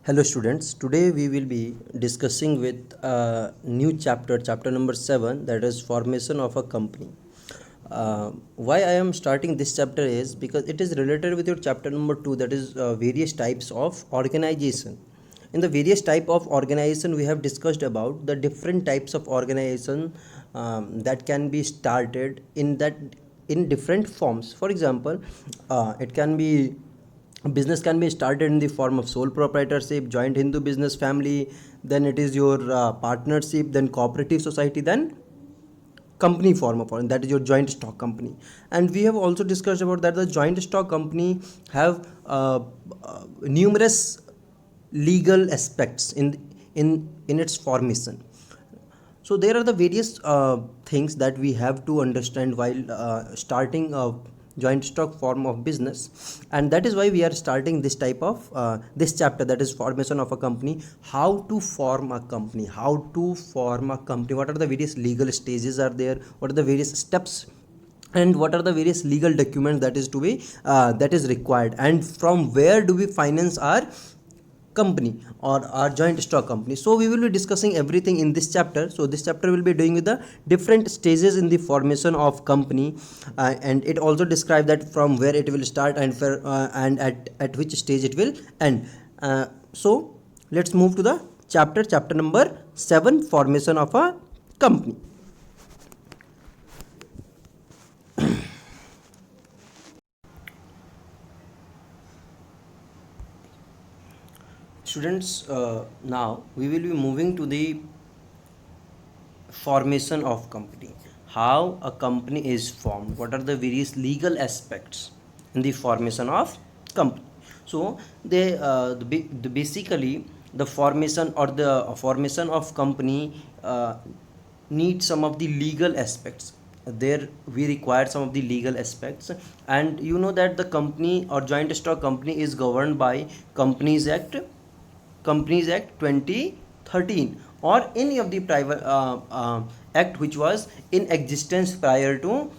Hello students, today we will be discussing with a new chapter, chapter number 7, that is formation of a company. Why I am starting this chapter is because it is related with your chapter number 2, that is various types of organization. In the various type of organization we have discussed about the different types of organization that can be started in different forms. For example, it can be business can be started in the form of sole proprietorship, joint Hindu business family, then it is your partnership, then cooperative society, then company form of that is your joint stock company. And we have also discussed about that the joint stock company have numerous legal aspects in its formation. So there are the various things that we have to understand while starting a joint stock form of business, and that is why we are starting this type of this chapter, that is formation of a company. How to form a company, what are the various legal stages are there, what are the various steps, and what are the various legal documents that is to be that is required, and from where do we finance our company or our joint stock company. So we will be discussing everything in this chapter. So this chapter will be doing with the different stages in the formation of company, and it also describe that from where it will start and and at which stage it will end. So let's move to the chapter number 7, formation of a company. Students, now we will be moving to the formation of company. How a company is formed, what are the various legal aspects in the formation of company. So basically the formation or the formation of company needs some of the legal aspects. There we require some of the legal aspects, and you know that the company or joint stock company is governed by Companies Act 2013 or any of the private act which was in existence prior to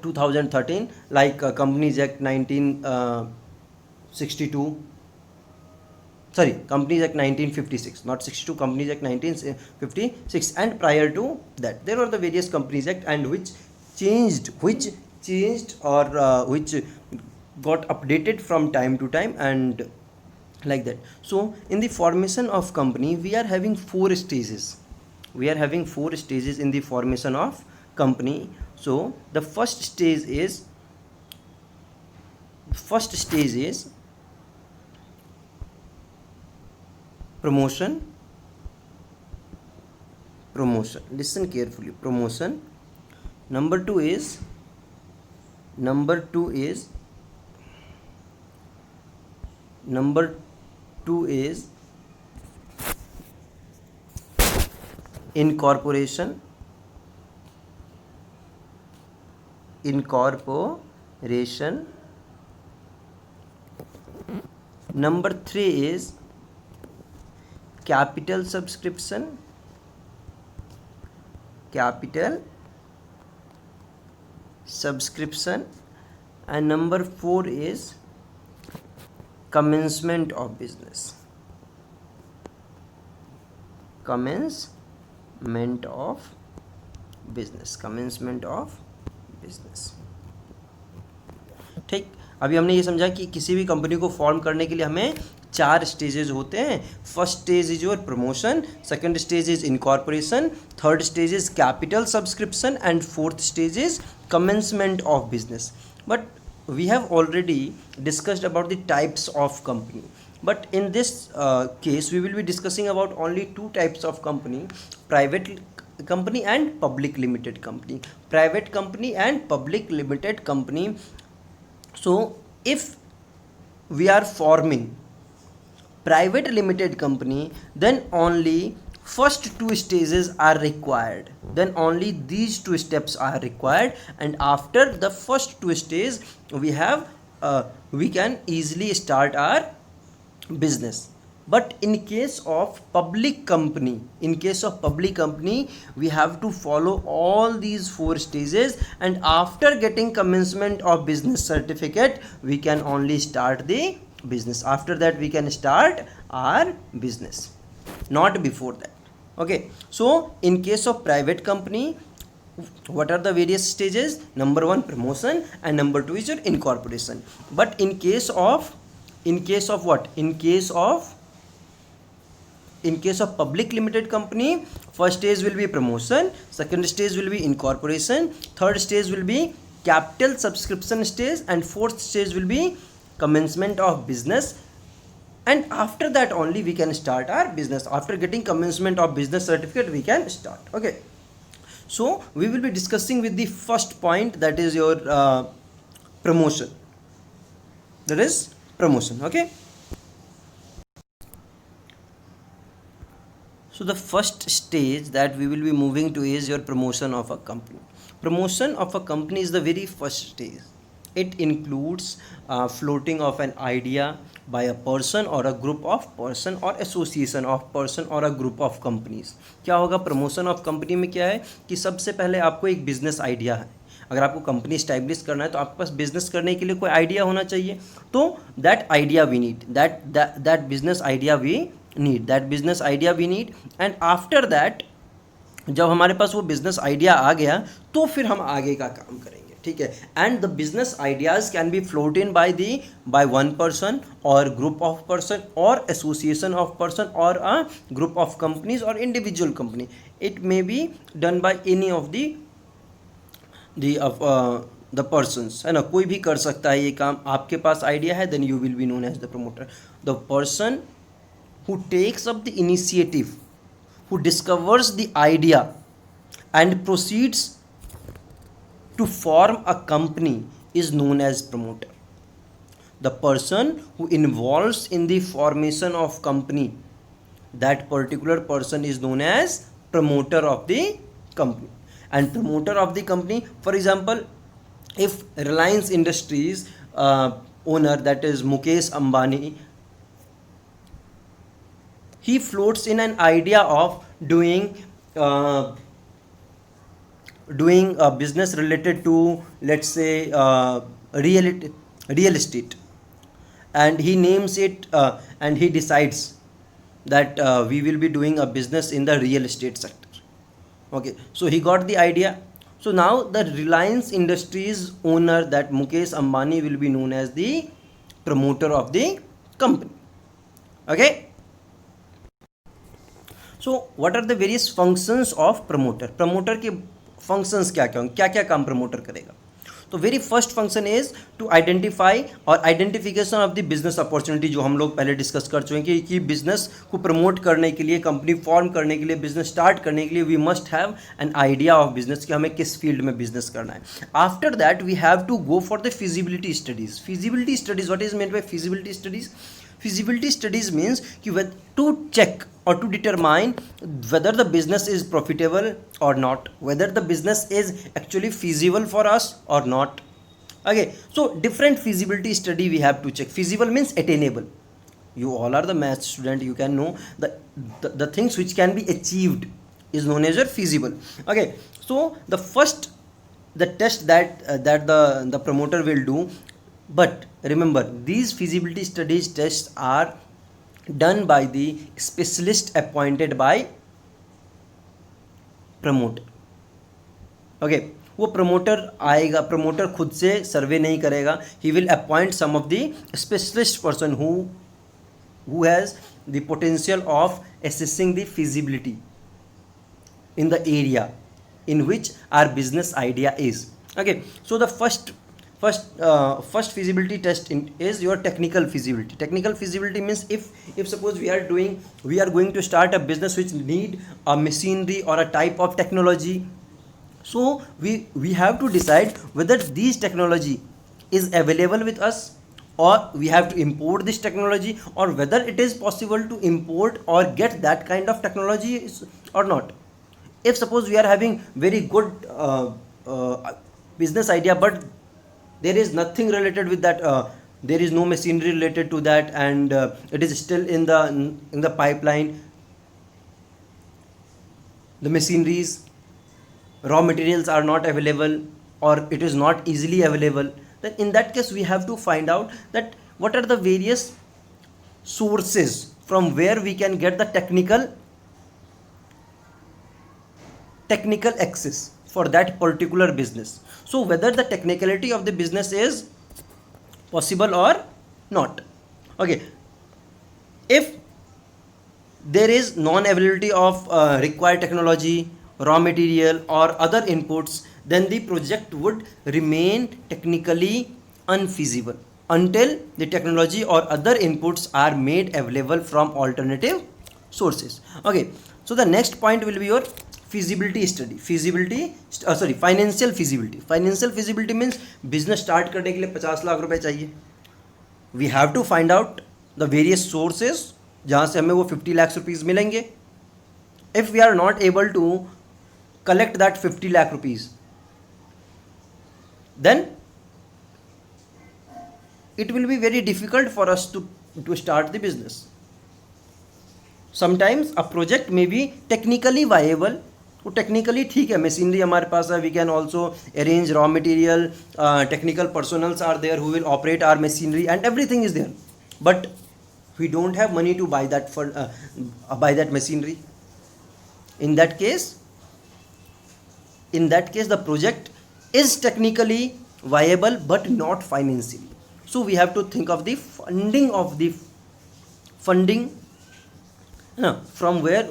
2013, like Companies Act 1962. Companies Act 1956, not 62, Companies Act 1956. And prior to that there were the various Companies Act, and which changed or which got updated from time to time, and like that. So in the formation of company we are having four stages in the formation of company. So the first stage is promotion. Listen carefully. Promotion. Number two is incorporation. Number three is capital subscription. And number four is commencement of business. ठीक. अभी हमने ये समझा कि किसी भी company को form करने के लिए हमें 4 स्टेजेस होते हैं. First stage is your promotion, second stage is incorporation, third stage is capital subscription, and fourth stage is commencement of business. But we have already discussed about the types of company, but in this case we will be discussing about only 2 types of company: private company and public limited company. So if we are forming private limited company, then only first 2 stages are required, then only these 2 steps are required, and after the first 2 stages we can easily start our business. But in case of public company we have to follow all these 4 stages, and after getting commencement of business certificate we can only start the business. After that we can start our business, not before that. Okay, so in case of private company, what are the various stages? Number one, promotion, and number two is your incorporation. But in case of what? In case of public limited company, first stage will be promotion, second stage will be incorporation, third stage will be capital subscription stage, and fourth stage will be commencement of business. And after that only we can start our business. After getting commencement of business certificate we can start. Okay, so we will be discussing with the first point, that is your promotion. That is promotion. Okay, so the first stage that we will be moving to is your promotion of a company. Promotion of a company is the very first stage. It includes floating of an idea by a person or a group of person or association of person or a group of companies. क्या होगा promotion of company में? क्या है कि सबसे पहले आपको एक बिजनेस आइडिया है. अगर आपको कंपनी स्टैब्लिश करना है तो आपके पास बिजनेस करने के लिए कोई आइडिया होना चाहिए. तो that idea we need, that business idea we need. And after that जब हमारे पास वो बिजनेस आइडिया आ गया तो फिर हम आगे का काम करेंगे. ठीक है. And the business ideas can be float in by one person और ग्रुप ऑफ पर्सन और एसोसिएशन ऑफ पर्सन और अ ग्रुप ऑफ कंपनीज और individual company. It may be done by any of the persons, है ना. कोई भी कर सकता है ये काम. आपके पास आइडिया है, then you will be known as the promoter. The person who takes up the initiative, who discovers the idea and proceeds to form a company is known as promoter. The person who involves in the formation of company, that particular person is known as promoter of the company. And promoter of the company, for example, if Reliance Industries owner, that is Mukesh Ambani, he floats in an idea of doing a business related to, let's say, real estate, and he names it and he decides that we will be doing a business in the real estate sector. Okay, so he got the idea. So now the Reliance Industries owner, that Mukesh Ambani, will be known as the promoter of the company. Okay, so what are the various functions of promoter. Promoter के functions क्या क्या होंगे, क्या क्या काम promoter करेगा? तो very first function is to identify और identification of the business opportunity, जो हम लोग पहले डिस्कस कर चुके हैं कि बिजनेस को प्रमोट करने के लिए, कंपनी फॉर्म करने के लिए, बिजनेस स्टार्ट करने के लिए we must have an idea of business कि हमें किस फील्ड में बिजनेस करना है. After that we have to go for the feasibility studies. Feasibility studies, what is meant by feasibility studies? Feasibility studies means to check or to determine whether the business is profitable or not, whether the business is actually feasible for us or not. Okay, so different feasibility study we have to check. Feasible means attainable. You all are the math student, you can know the things which can be achieved is known as your feasible. Okay, so the test that the promoter will do. But remember, these feasibility studies tests are done by the specialist appointed by promoter. Okay, वो promoter आएगा, promoter खुद से survey नहीं करेगा. He will appoint some of the specialist person who has the potential of assessing the feasibility in the area in which our business idea is. Okay, so the first feasibility test is your technical feasibility. Technical feasibility means if suppose we are going to start a business which need a machinery or a type of technology, so we have to decide whether this technology is available with us or we have to import this technology, or whether it is possible to import or get that kind of technology or not. If suppose we are having very good business idea, but there is nothing related with that, there is no machinery related to that, and it is still in the pipeline, the machineries, raw materials are not available or it is not easily available, then in that case we have to find out that what are the various sources from where we can get the technical access for that particular business. So whether the technicality of the business is possible or not. Okay, if there is non availability of required technology, raw material or other inputs, then the project would remain technically unfeasible until the technology or other inputs are made available from alternative sources. Okay, so the next point will be your feasibility study. Financial feasibility. Financial feasibility means business start करने के लिए 50 लाख रुपए चाहिए. We have to find out the various sources जहाँ से हमें वो 50 lakhs rupees मिलेंगे. If we are not able to collect that 50 lakh rupees, then it will be very difficult for us to start the business. Sometimes a project may be technically viable. वो technically ठीक है, machinery हमारे पास है, we can also arrange raw material, technical personnels are there who will operate our machinery and everything is there, but we don't have money to buy that machinery. In that case the project is technically viable but not financially. So we have to think of the funding from where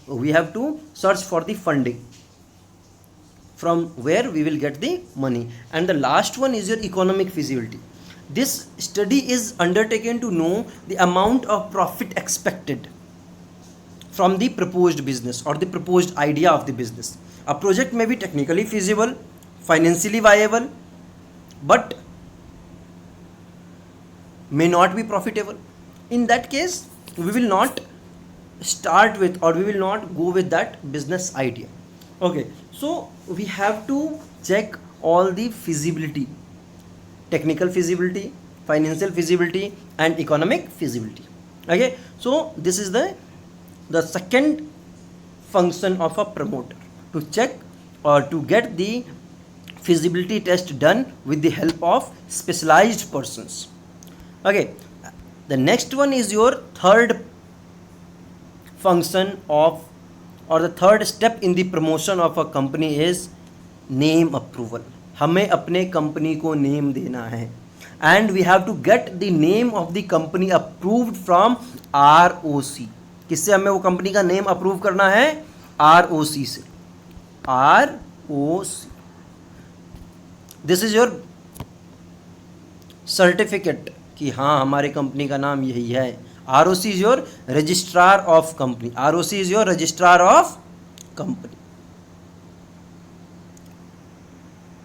we have to search for the funding from where we will get the money. And the last one is your economic feasibility. This study is undertaken to know the amount of profit expected from the proposed business or the proposed idea of the business. A project may be technically feasible, financially viable, but may not be profitable. In that case, we will not start with or we will not go with that business idea. Okay, so we have to check all the feasibility: technical feasibility, financial feasibility and economic feasibility. Okay, so this is the second function of a promoter, to check or to get the feasibility test done with the help of specialized persons. Okay, the next one is your third function of or the third step in the promotion of a company is name approval. हमें अपने company को name देना है and we have to get the name of the company approved from ROC. किससे हमें वो company का name approve करना है? ROC से. ROC, this is your certificate कि हाँ हमारे कंपनी का नाम यही है. ROC is your registrar of company. ROC is your registrar of company.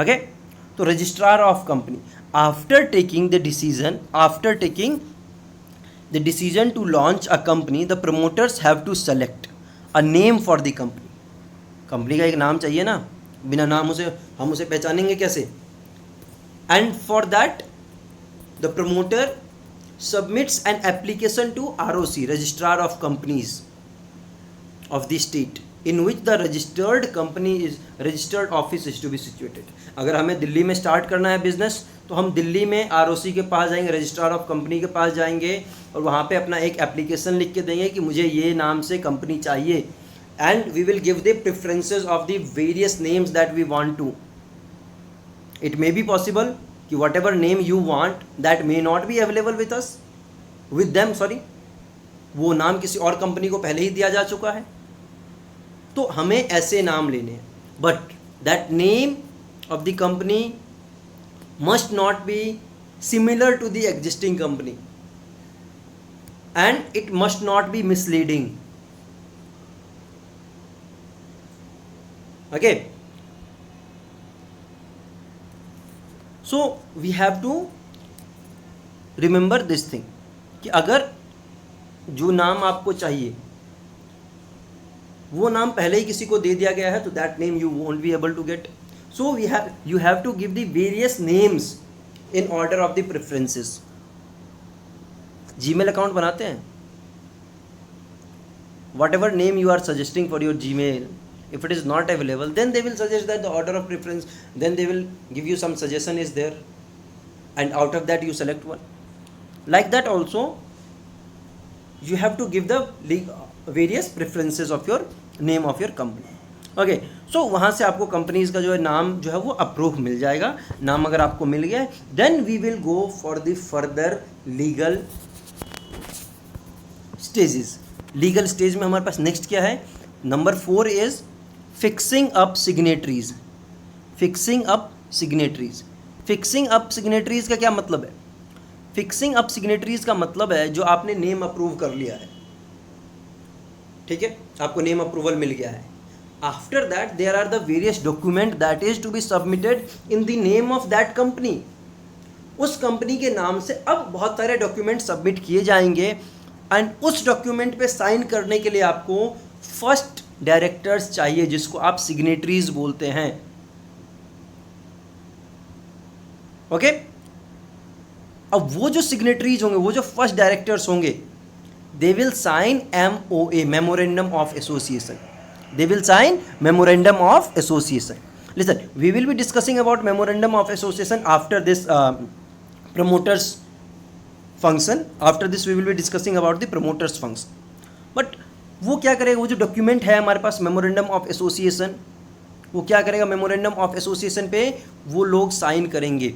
Okay, तो registrar of company. After taking the decision to launch a company, the promoters have to select a name for the company. Company का एक नाम चाहिए ना, बिना नाम हम उसे पहचानेंगे कैसे? And for that the promoter submits an application to ROC, registrar of companies of the state in which the registered office is to be situated. अगर हमें दिल्ली में स्टार्ट करना है बिजनेस तो हम दिल्ली में ROC के पास जाएंगे, रजिस्ट्रार ऑफ कंपनी के पास जाएंगे और वहाँ पे अपना एक एप्लीकेशन लिख के देंगे कि मुझे ये नाम से कंपनी चाहिए. And we will give the preferences of the various names that we want to. It may be possible कि whatever name you want that may not be available with them, वो नाम किसी और company को पहले ही दिया जा चुका है, तो हमें ऐसे नाम लेने हैं. But that name of the company must not be similar to the existing company and it must not be misleading. Okay, so we have to remember this thing कि अगर जो नाम आपको चाहिए वो नाम पहले ही किसी को दे दिया गया है तो that name you won't be able to get. So you have to give the various names in order of the preferences. Gmail account बनाते हैं, whatever name you are suggesting for your Gmail, if it is not available then they will suggest that the order of preference, then they will give you some suggestion is there and out of that you select one. Like that also you have to give the various preferences of your name of your company. Okay, so वहाँ से आपको companies का जो है नाम जो है वो अप्रूव मिल जाएगा. नाम अगर आपको मिल गया है then we will go for the further legal stages. Legal stage में हमारे पास नेक्स्ट क्या है, number 4 is fixing up signatories. Fixing up signatories. Fixing up signatories का क्या मतलब है? फिक्सिंग अप सिग्नेटरीज का मतलब है जो आपने नेम अप्रूव कर लिया है, ठीक है, आपको नेम अप्रूवल मिल गया है. After that there are the various document that is to be submitted in the name of that company. उस कंपनी के नाम से अब बहुत सारे डॉक्यूमेंट सबमिट किए जाएंगे एंड उस डॉक्यूमेंट पे साइन करने के लिए आपको फर्स्ट डायरेक्टर्स चाहिए जिसको आप सिग्नेटरीज बोलते हैं. ओके, अब वो जो सिग्नेटरीज होंगे, वो जो फर्स्ट डायरेक्टर्स होंगे, they will sign MOA, memorandum of association. They will sign memorandum of association. Listen, we will be discussing about memorandum of association after this promoters function. After this we will be discussing about the promoters function. But वो क्या करेगा, वो जो document है हमारे पास memorandum of association, वो क्या करेगा, मेमोरेंडम ऑफ एसोसिएशन पे वो लोग साइन करेंगे.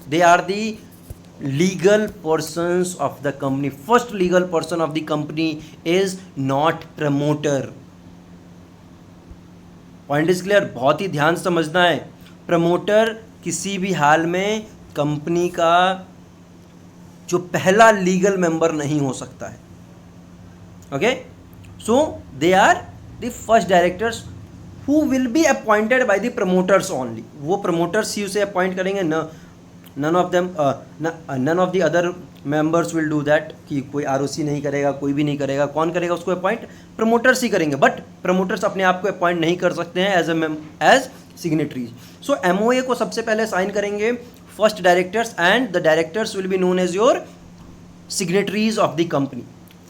They are the legal persons of the company. First legal person of the company is not promoter. Point is clear, बहुत ही ध्यान समझना है. प्रमोटर किसी भी हाल में कंपनी का जो पहला लीगल मेंबर नहीं हो सकता है. Okay, so they are the first directors who will be appointed by the promoters only. वो प्रमोटर्स ही उसे अपॉइंट करेंगे, none of the other members will do that. कि कोई आरओसी नहीं करेगा, कोई भी नहीं करेगा. कौन करेगा उसको अपॉइंट? प्रमोटर्स ही करेंगे. बट प्रमोटर्स अपने आप को अपॉइंट नहीं कर सकते हैं एज सिग्नेटरीज. सो MOA को सबसे पहले साइन करेंगे first directors and the directors will be known as your signatories of the company.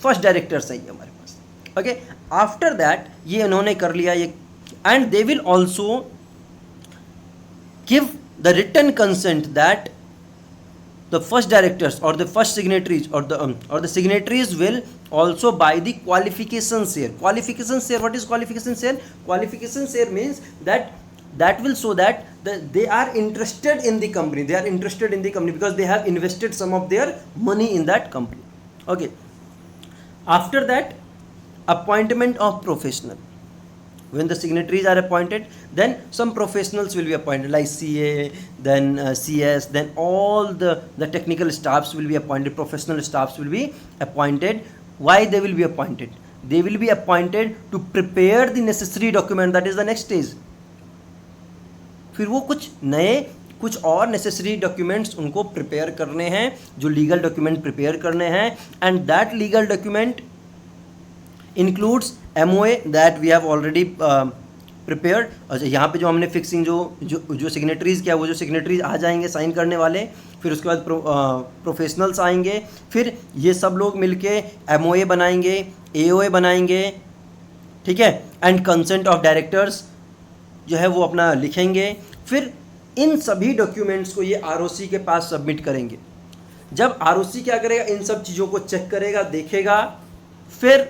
First directors है ये हमारे पास. ओके, आफ्टर दैट ये इन्होंने कर लिया ये, and they will also give the written consent that the first directors or the first signatories or the signatories will also buy the qualification share. Qualification share, what is qualification share? Qualification share means that will show that they are interested in the company. They are interested in the company because they have invested some of their money in that company. Okay, after that appointment of professional. When the signatories are appointed, then some professionals will be appointed like CA, then CS, then all the technical staffs will be appointed, professional staffs will be appointed. Why they will be appointed? They will be appointed to prepare the necessary document. That is the next stage. फिर वो कुछ और necessary documents उनको prepare करने हैं, जो legal document prepare करने हैं, and that legal document includes MOA that we have already prepared. अच्छा, यहाँ पे जो हमने फिक्सिंग जो सिग्नेटरीज किया, वो जो सिग्नेटरीज आ जाएंगे साइन करने वाले, फिर उसके बाद प्रोफेशनल्स आएंगे, फिर ये सब लोग मिलके MOA बनाएंगे, AOA बनाएंगे, ठीक है, एंड कंसेंट ऑफ डायरेक्टर्स जो है वो अपना लिखेंगे. फिर इन सभी डॉक्यूमेंट्स को ये ROC के पास सबमिट करेंगे. जब ROC क्या करेगा, इन सब चीज़ों को चेक करेगा, देखेगा, फिर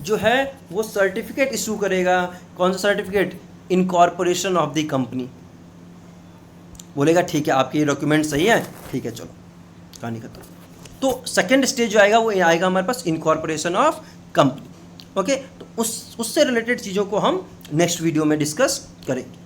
जो है वो सर्टिफिकेट इशू करेगा. कौन सा certificate? Incorporation of the company. बोलेगा ठीक है आपके ये डॉक्यूमेंट सही है, ठीक है चलो कहानी खत्म. तो सेकंड स्टेज जो आएगा वो आएगा हमारे पास इनकॉर्पोरेशन ऑफ कंपनी. ओके, तो उससे रिलेटेड चीज़ों को हम नेक्स्ट वीडियो में डिस्कस करेंगे.